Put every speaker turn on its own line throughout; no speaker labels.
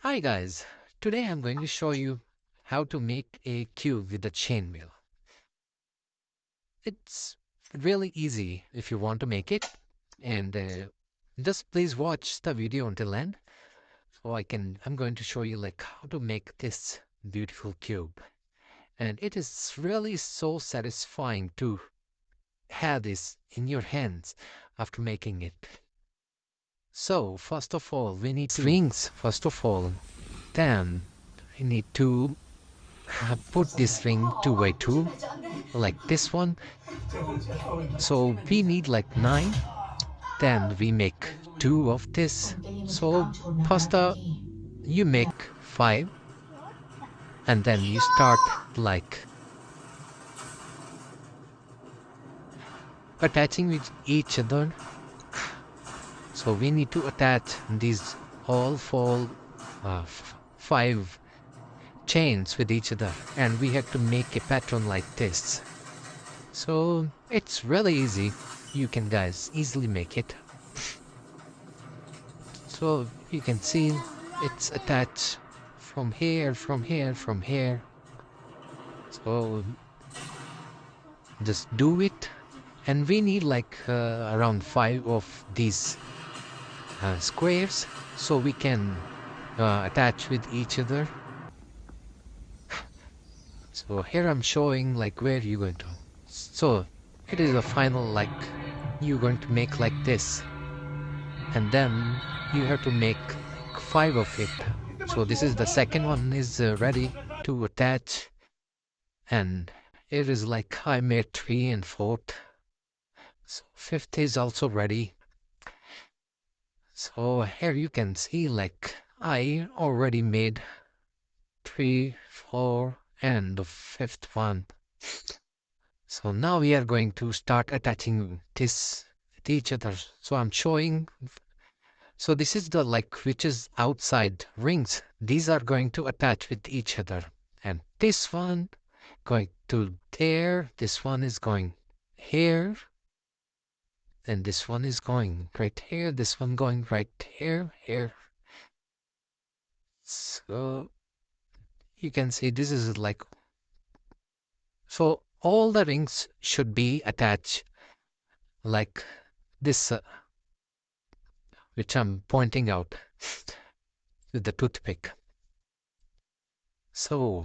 Hi guys, today I'm going to show you how to make a cube with the chainmail. It's really easy if you want to make it, and just please watch the video until end so I'm going to show you like how to make this beautiful cube. And it is really so satisfying to have this in your hands after making it. So first of all, we need rings first of all. Then we need to put this ring 2 by 2 like this one. So we need like 9. Then we make 2 of this. So pasta, you make 5, and then you start like attaching with each other. So we need to attach these all 5 chains with each other, and we have to make a pattern like this. So it's really easy. You can guys easily make it. So you can see it's attached from here, from here, from here. So just do it. And we need like around 5 of these squares so we can attach with each other. So here I'm showing like where you're going to. So it is a final like you're going to make like this. And then you have to make 5 of it. So this is the second one is ready to attach, and it is like I made 3 and 4th. So 5th is also ready. So here you can see like I already made 3, 4 and the 5th one. So now we are going to start attaching this with each other. So I'm showing. So this is the like which is outside rings. These are going to attach with each other. And this one going to there. This one is going here. And this one is going right here. This one going right here. So you can see this is like, so all the rings should be attached like this, which I'm pointing out with the toothpick. So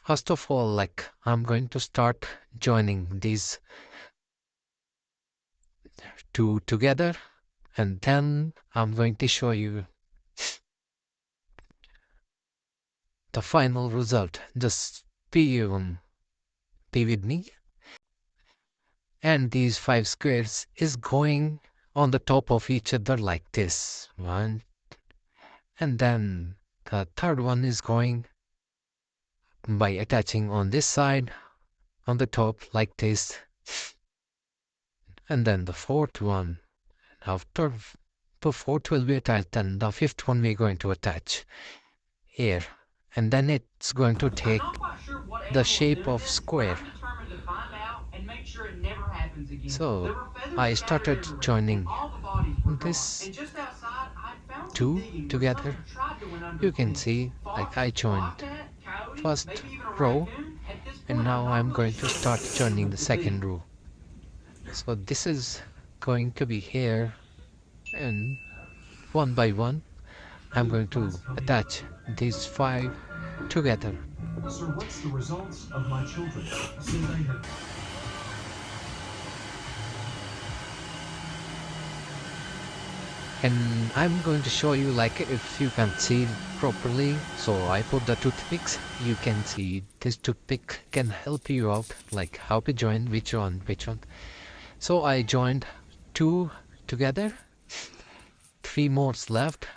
first of all, like I'm going to start joining these 2 together, and then I'm going to show you the final result. Just be with me. And these 5 squares is going on the top of each other like this one, and then the third one is going by attaching on this side on the top like this, and then the 4th one. After the 4th will be attached, and the 5th one we're going to attach here, and then it's going to
I'm
take
not quite sure what
the
animal is
shape
doing
of
this, but
square.
I'm determined to find out and make sure it never happens again.
So
There were feathers
I
scattered
started
everywhere, and
joining
all the bodies were gone.
this
And just outside, I found some
2
digging where
together.
something tried to went under
You
the
can
fence.
see like
Fox,
I joined
bobcat, coyote,
first
maybe even a
row,
raccoon. At this
and
point, I'm
now
not
I'm
really
going to
sure
start
which
joining
animal
the
it could be.
second row. So this is going to be here, and one by one I'm going to attach these 5 together.
Sir, what's the results of my children? Say they have.
And I'm going to show you like if you can see properly. So I put the toothpicks. You can see this toothpick can help you out like how to join which one. So I joined 2 together, 3 more left.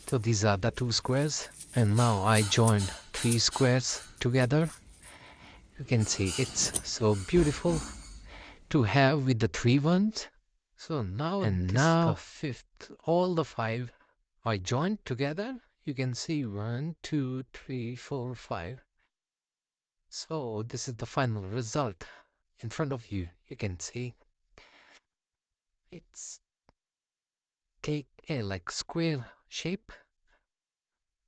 So these are the 2 squares, and now I joined 3 squares together. You can see it's so beautiful to have with the 3 ones. So now, and now the 5th, all the 5 I joined together. You can see 1, 2, 3, 4, 5. So this is the final result in front of you. You can see it's take a like square shape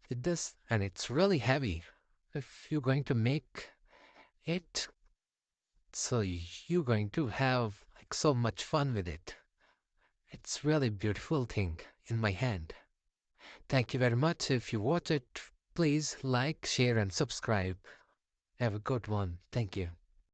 with this, and it's really heavy. If you're going to make it, so you're going to have like so much fun with it. It's really beautiful thing in my hand. Thank you very much. If you watch it, please like, share, and subscribe. Have a good one. Thank you.